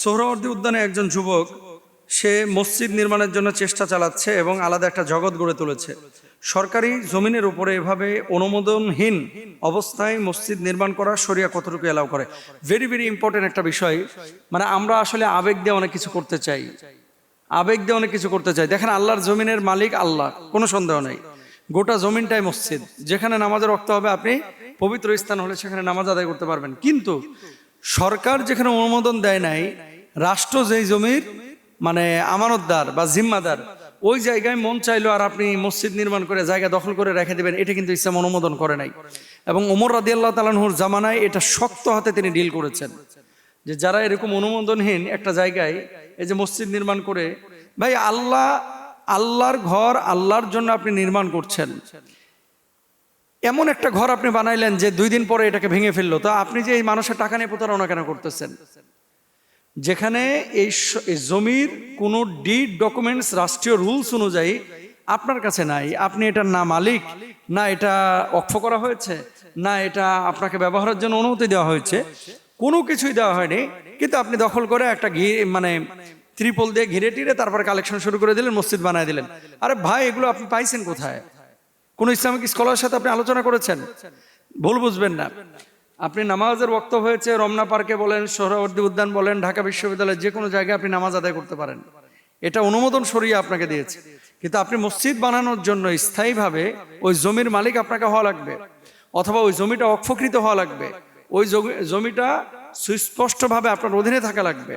সোহরাওয়ার্দী উদ্যানে একজন যুবক সে মসজিদ নির্মাণের জন্য চেষ্টা চালাচ্ছে এবং আলাদা একটা জগৎ গড়ে তুলেছে। সরকারি জমিনের উপরে এভাবে অনুমোদনহীন অবস্থায় মসজিদ নির্মাণ করা শরিয়া কতটুকু এলাও করে? ভেরি ভেরি ইম্পর্টেন্ট একটা বিষয়। মানে আমরা আসলে আবেগ দিয়ে অনেক কিছু করতে চাই, আবেগ দিয়ে অনেক কিছু করতে চাই। দেখেন, আল্লাহর জমিনের মালিক আল্লাহ, কোনো সন্দেহ নেই। গোটা জমিনটাই মসজিদ, যেখানে নামাজের রক্ত হবে, আপনি পবিত্র স্থান হলে সেখানে নামাজ আদায় করতে পারবেন। কিন্তু সরকার যেখানে অনুমোদন দেয় নাই, রাষ্ট্র যেই জমির মানে আমানতদার বা জিম্মাদার, ওই জায়গায় মন চাইলো আর আপনি মসজিদ নির্মাণ করে জায়গা দখল করে রেখে দেবেন, এটা কিন্তু ইসলাম অনুমোদন করে নাই। এবং ওমর রাদিয়াল্লাহু তাআলা আনহুর জামানায় এটা শক্ত হাতে তিনি ডিল করেছেন, যে যারা এরকম অনুমোদনহীন একটা জায়গায় এই যে মসজিদ নির্মাণ করে, ভাই আল্লাহর ঘর আল্লাহর জন্য আপনি নির্মাণ করছেন, এমন একটা ঘর আপনি বানাইলেন যে 2 দিন পরে এটাকে ভেঙে ফেললো, তো আপনি যে এই মানুষের টাকা নিয়ে প্রতারণা কেন করতেছেন? যেখানে এই জমির কোনো ডিড ডকুমেন্টস রাষ্ট্রীয় রুলস অনুযায়ী আপনার কাছে নাই, আপনি এটার না মালিক, না এটা অক্ষ করা হয়েছে, না এটা আপনাকে ব্যবহারের জন্য অনুমতি দেওয়া হয়েছে, কোনো কিছুই দেওয়া হয়নি, কিন্তু আপনি দখল করে একটা মানে ত্রিপল দিয়ে ঘিরে টিরে তারপরে কালেকশন শুরু করে দিলেন, মসজিদ বানায় দিলেন। আরে ভাই, এগুলো আপনি পাইছেন কোথায়? কোন ইসলামিক স্কলারের সাথে আপনি আলোচনা করেছেন? ভুল বুঝবেন না। আপনি নামাজের ওয়াক্ত হয়েছে, রমনা পার্কে বলেন, সোহরাওয়ার্দী উদ্যান বলেন, ঢাকা বিশ্ববিদ্যালয়ের যে কোনো জায়গায় আপনি নামাজ আদায় করতে পারেন, এটা অনুমোদন শরিয়া আপনাকে দিয়েছে। কিন্তু আপনি মসজিদ বানানোর জন্য স্থায়ীভাবে ওই জমির মালিক আপনাকে হওয়া লাগবে, অথবা ওই জমিটা অক্ষকৃত হওয়া লাগবে, ওই জমিটা সুস্পষ্টভাবে আপনার অধীনে থাকা লাগবে।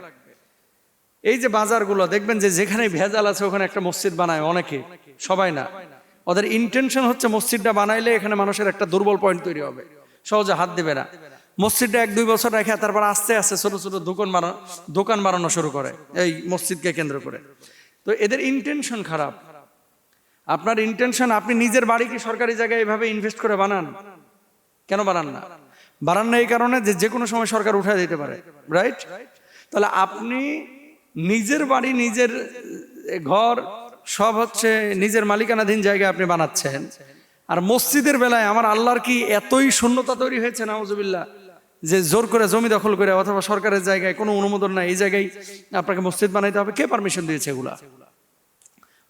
এই যে বাজারগুলো দেখবেন যে যেখানে ভেজাল আছে ওখানে একটা মসজিদ বানায় অনেকে, সবাই না। ওদের ইন্টেনশন হচ্ছে মসজিদটা বানাইলে এখানে মানুষের একটা দুর্বল পয়েন্ট তৈরি হবে, সহজে হাত দেবে না। মসজিদটা 1-2 বছর রেখে তারপর আস্তে আস্তে ছোট ছোট দোকান বানানো শুরু করে এই মসজিদকে কেন্দ্র করে। তো এদের ইন্টেনশন খারাপ। আপনার ইন্টেনশন, আপনি নিজের বাড়ি কি সরকারি জায়গায় এভাবে ইনভেস্ট করে বানান? কেন বানান না? বানান না এই কারণে যে কোনো সময় সরকার উঠায় দিতে পারে, রাইট? তাহলে আপনি নিজের বাড়ি, নিজের ঘর সব হচ্ছে নিজের মালিকানাধীন জায়গায় আপনি বানাচ্ছেন, আর মসজিদের বেলায় আমার আল্লাহর কি এতই শূন্যতা তৈরি হয়েছে নাউজুবিল্লাহ, যে জোর করে জমি দখল করে অথবা সরকারের জায়গায় কোনো অনুমোদন নাই, এই জায়গায় আপনাকে মসজিদ বানাইতে হবে? কে পারমিশন দিয়েছে এগুলা?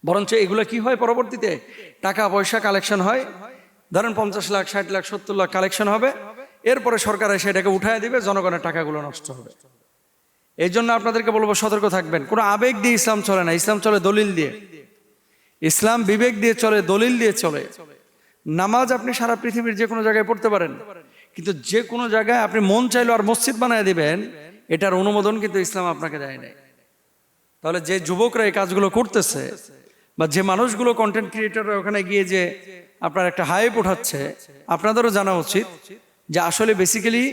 বরঞ্চ এগুলো কি হয়, পরবর্তীতে টাকা পয়সা কালেকশন হয়, ধরেন 50 লাখ 60 লাখ 70 লাখ কালেকশন হবে, এরপরে সরকার এসে এটাকে উঠায় দিবে, জনগণের টাকাগুলো নষ্ট হবে। এই জন্য আপনাদেরকে বলবো, সতর্ক থাকবেন। কোনো আবেগ দিয়ে ইসলাম চলে না, ইসলাম চলে দলিল দিয়ে। ইসলাম বিবেক দিয়ে চলে, দলিল দিয়ে চলে। নামাজ আপনি সারা পৃথিবীর যে কোনো জায়গায় পড়তে পারেন, কিন্তু যে কোনো জায়গায় আপনি মন চাইলো আর মসজিদ বানায় দিবেন, এটার অনুমোদন কিন্তু ইসলাম আপনাকে দেয় নাই। তাহলে যে যুবকরা এই কাজগুলো করতেছে, বা যে মানুষগুলো কন্টেন্ট ক্রিয়েটররা ওখানে গিয়ে যে আপনার একটা হাইপ উঠাচ্ছে, আপনাদেরও জানা উচিত যে আসলে বেসিক্যালি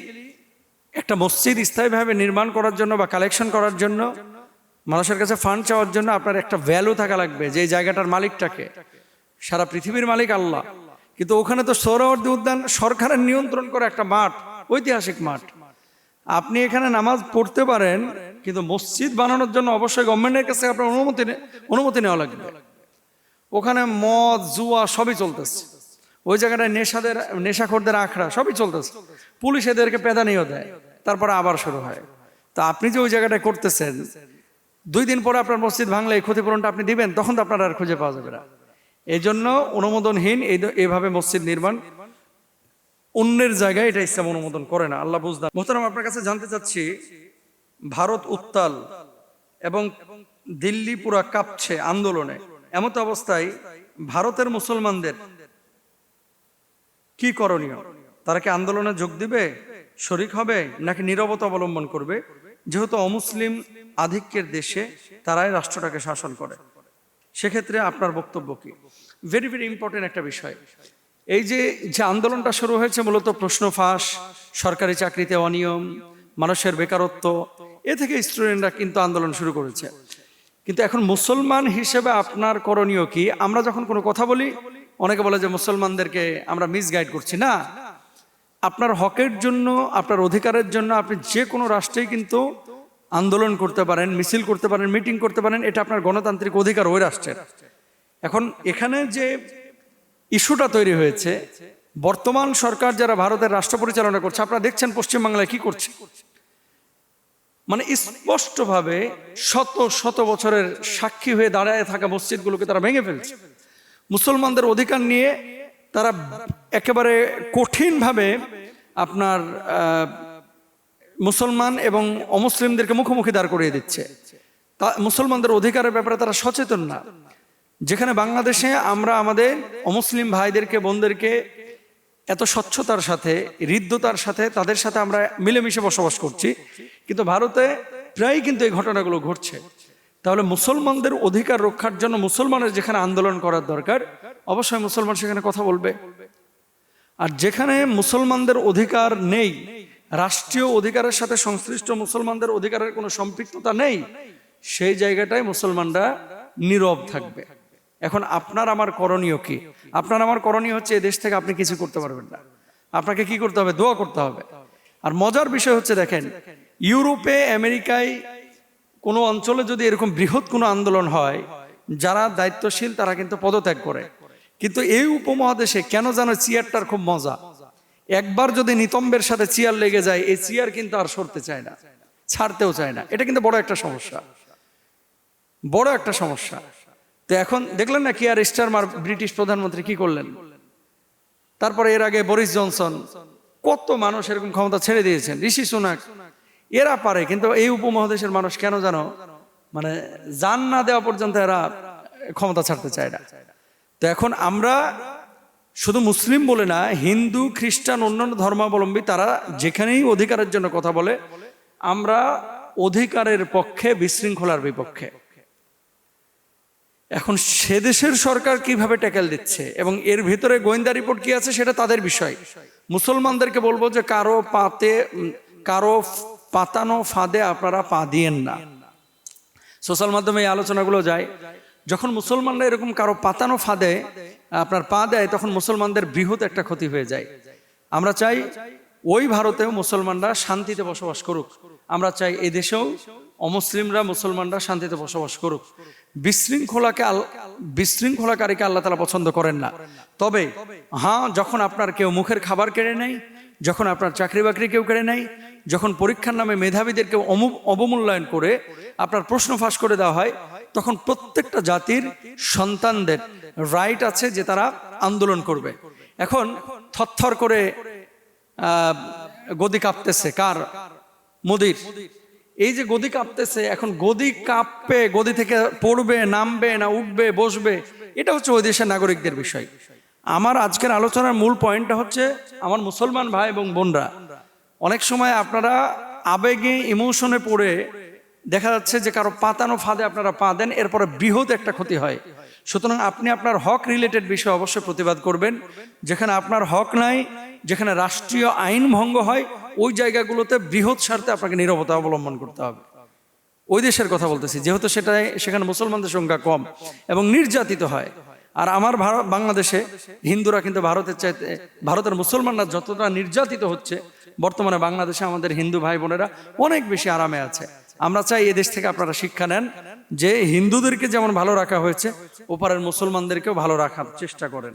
একটা মসজিদ স্থায়ীভাবে নির্মাণ করার জন্য বা কালেকশন করার জন্য, মানুষের কাছে ফান্ড চাওয়ার জন্য আপনার একটা ভ্যালু থাকা লাগবে, যে এই জায়গাটার মালিকটাকে। সারা পৃথিবীর মালিক আল্লাহ, কিন্তু ওখানে তো সোহরাওয়ার্দী উদ্যান সরকারের নিয়ন্ত্রণ করে একটা মাঠ, ঐতিহাসিক মাঠ। আপনি এখানে নামাজ পড়তে পারেন, কিন্তু মসজিদ বানানোর জন্য অবশ্যই গভর্নমেন্টের কাছে আপনার অনুমতি নেওয়া লাগবে। ওখানে মদ জুয়া সবই চলতেছে, ওই জায়গাটায় নেশাখোরদের আখড়া সবই চলতেছে, পুলিশ এদেরকে পেদানিও দেয়, তারপরে আবার শুরু হয়। তো আপনি যে ওই জায়গাটায় করতেছেন, 2 দিন পরে আপনার মসজিদ ভাঙলে এই ক্ষতিপূরণটা আপনি দিবেন, তখন তো আপনার আর খুঁজে পাওয়া যাবে না। এই জন্য অনুমোদনহীন এইভাবে মসজিদ নির্মাণ অন্যের জায়গায়, এটা ইসলাম অনুমোদন করে না। আল্লাহ বুঝদান। মোহতারাম, আপনার কাছে জানতে চাচ্ছি, ভারত উত্তাল এবং দিল্লি পুরা কাঁপছে আন্দোলনে, এমত অবস্থায় ভারতের মুসলমানদের কি করণীয়? তারা কি আন্দোলনে যোগ দিবে, শরিক হবে, নাকি নীরবতা অবলম্বন করবে? যেহেতু অমুসলিম আধিক্যের দেশে তারাই রাষ্ট্রটাকে শাসন করে, সেক্ষেত্রে আপনার বক্তব্য কি? ভেরি ভেরি ইম্পর্টেন্ট একটা বিষয়। এই যে আন্দোলনটা শুরু হয়েছে মূলত প্রশ্ন ফাঁস, সরকারি চাকরিতে অনিয়ম, মানুষের বেকারত্ব, এ থেকে স্টুডেন্টরা কিন্তু আন্দোলন শুরু করেছে। কিন্তু এখন মুসলমান হিসেবে আপনার করণীয় কি? আমরা যখন কোনো কথা বলি, অনেকে বলে যে মুসলমানদেরকে আমরা মিসগাইড করছি। না, আপনার হকের জন্য, আপনার অধিকারের জন্য আপনি যে কোনো রাষ্ট্রেই কিন্তু আন্দোলন করতে পারেন, মিছিল করতে পারেন, মিটিং করতে পারেন, এটা আপনার গণতান্ত্রিক অধিকার ওই রাষ্ট্রের। এখন এখানে যে ইস্যুটা তৈরি হয়েছে, বর্তমান সরকার যারা ভারতের রাষ্ট্র পরিচালনা করছে, আপনারা দেখছেন পশ্চিমবাংলায় কি করছে। মানে স্পষ্টভাবে শত শত বছরের সাক্ষী হয়ে দাঁড়ায় থাকা মসজিদগুলোকে তারা ভেঙে ফেলছে। মুসলমানদের অধিকার নিয়ে তারা একেবারে কঠিনভাবে আপনার মুসলমান এবং অমুসলিমদেরকে মুখোমুখি দাঁড় করিয়ে দিচ্ছে। তা মুসলমানদের অধিকারের ব্যাপারে তারা সচেতন না। যেখানে বাংলাদেশে আমরা আমাদের অমুসলিম ভাইদেরকে বোনদেরকে এত স্বচ্ছতার সাথে হৃদ্যতার সাথে তাদের সাথে আমরা মিলেমিশে বসবাস করছি, কিন্তু ভারতে প্রায় কিন্তু এই ঘটনাগুলো ঘটছে। তাহলে মুসলমানদের অধিকার রক্ষার জন্য মুসলমানের যেখানে আন্দোলন করার দরকার, অবশ্যই মুসলমান সেখানে কথা বলবে। আর যেখানে মুসলমানদের অধিকার নেই, রাষ্ট্রীয় অধিকারের সাথে সংশ্লিষ্ট মুসলমানদের অধিকারের কোনো সম্পৃক্ততা নেই, সেই জায়গাটায় মুসলমানরা নীরব থাকবে। এখন আপনার আমার করণীয় কি? আপনার আমার করণীয় হচ্ছে, এই দেশ থেকে আপনি কিছু করতে পারবেন না। আপনাকে কি করতে হবে? দোয়া করতে হবে। আর মজার বিষয় হচ্ছে, দেখেন, ইউরোপে আমেরিকায় কোনো অঞ্চলে যদি এরকম বৃহৎ কোনো আন্দোলন হয়, যারা দায়িত্বশীল তারা কিন্তু পদত্যাগ করে। কিন্তু এই উপমহাদেশে কেন যেন চেয়ারটার খুব মজা। একবার যদি নিতম্বের সাথে চেয়ার লেগে যায়, এই চেয়ার কিন্তু আর সরতে চায় না, ছাড়তেও চায় না। এটা কিন্তু বড় একটা সমস্যা, বড় একটা সমস্যা। তো এখন দেখলেন না কিয়ার স্টারমার ব্রিটিশ প্রধানমন্ত্রী কি করলেন? তারপরে এর আগে বরিস জনসন, কত মানুষ এরকম ক্ষমতা ছেড়ে দিয়েছেন, ঋষি সুনাক, এরা পারে। কিন্তু এই উপমহাদেশের মানুষ কেন জানো, মানে জান না দেওয়া পর্যন্ত এরা ক্ষমতা ছাড়তে চায় না। তো এখন আমরা শুধু মুসলিম বলে না, হিন্দু, খ্রিস্টান, অন্যান্য ধর্মাবলম্বী তারা যেখানেই অধিকারের জন্য কথা বলে, আমরা অধিকারের পক্ষে, বিশৃঙ্খলার বিপক্ষে। এখন সে দেশের সরকার কিভাবে ট্যাকেল দিচ্ছে এবং এর ভিতরে গোয়েন্দা রিপোর্ট কি আছে সেটা তাদের বিষয়। মুসলমানদেরকে বলবো যে কারো পাতানো ফাঁদে আপনারা পা দিয়েন না। সোশ্যাল মাধ্যমে এই আলোচনাগুলো যায়, যখন মুসলমানরা এরকম কারো পাতানো ফাঁদে আপনার পা দেয়, তখন মুসলমানদের বৃহৎ একটা ক্ষতি হয়ে যায়। আমরা চাই ওই ভারতেও মুসলমানরা শান্তিতে বসবাস করুক। আমরা চাই এই দেশেও অমুসলিমরা, মুসলমানরা শান্তিতে বসবাস করুক। বিশৃঙ্খলাকারীকে আল্লাহ তাআলা পছন্দ করেন না। তবে হ্যাঁ, যখন আপনার কেউ মুখের খাবার কেড়ে নেয়, যখন আপনার চাকরি বাকরি কেউ কেড়ে নেয়, যখন পরীক্ষার নামে মেধাবীদেরকে অবমূল্যায়ন করে আপনার প্রশ্ন ফাঁস করে দেওয়া হয়, তখন প্রত্যেকটা জাতির সন্তানদের রাইট আছে যে তারা আন্দোলন করবে। এখন থরথর করে গদি কাঁপতেছে কার? মোদির। এই যে গদি কাঁপতেছে, এখন গদি কাঁপবে, গদি থেকে পড়বে, নামবে না উঠবে, বসবে, এটা হচ্ছে ওই দেশের নাগরিকদের বিষয়। আমার আজকের আলোচনার মূল পয়েন্টটা হচ্ছে, আমার মুসলমান ভাই এবং বোনরা, অনেক সময় আপনারা আবেগে, ইমোশনে পড়ে দেখা যাচ্ছে যে কারো পাতানো ফাঁদে আপনারা পা দেন, এরপরে বৃহৎ একটা ক্ষতি হয়। সুতরাং আপনি আপনার হক রিলেটেড বিষয়ে অবশ্যই প্রতিবাদ করবেন। যেখানে আপনার হক নাই, যেখানে রাষ্ট্রীয় আইন ভঙ্গ হয়, ওই জায়গাগুলোতে বৃহৎ স্বার্থে আপনাকে নীরবতা অবলম্বন করতে হবে। ওই দেশের কথা বলতেছি, যেহেতু সেখানে মুসলমানদের সংখ্যা কম এবং নির্যাতিত হয়। আর আমার বাংলাদেশে হিন্দুরা কিন্তু ভারতের মুসলমানরা যতটা নির্যাতিত হচ্ছে, বর্তমানে বাংলাদেশে আমাদের হিন্দু ভাই বোনেরা অনেক বেশি আরামে আছে। আমরা চাই এই দেশ থেকে আপনারা শিক্ষা নেন যে হিন্দুদেরকে যেমন ভালো রাখা হয়েছে, ওপারের মুসলমানদেরকেও ভালো রাখার চেষ্টা করেন।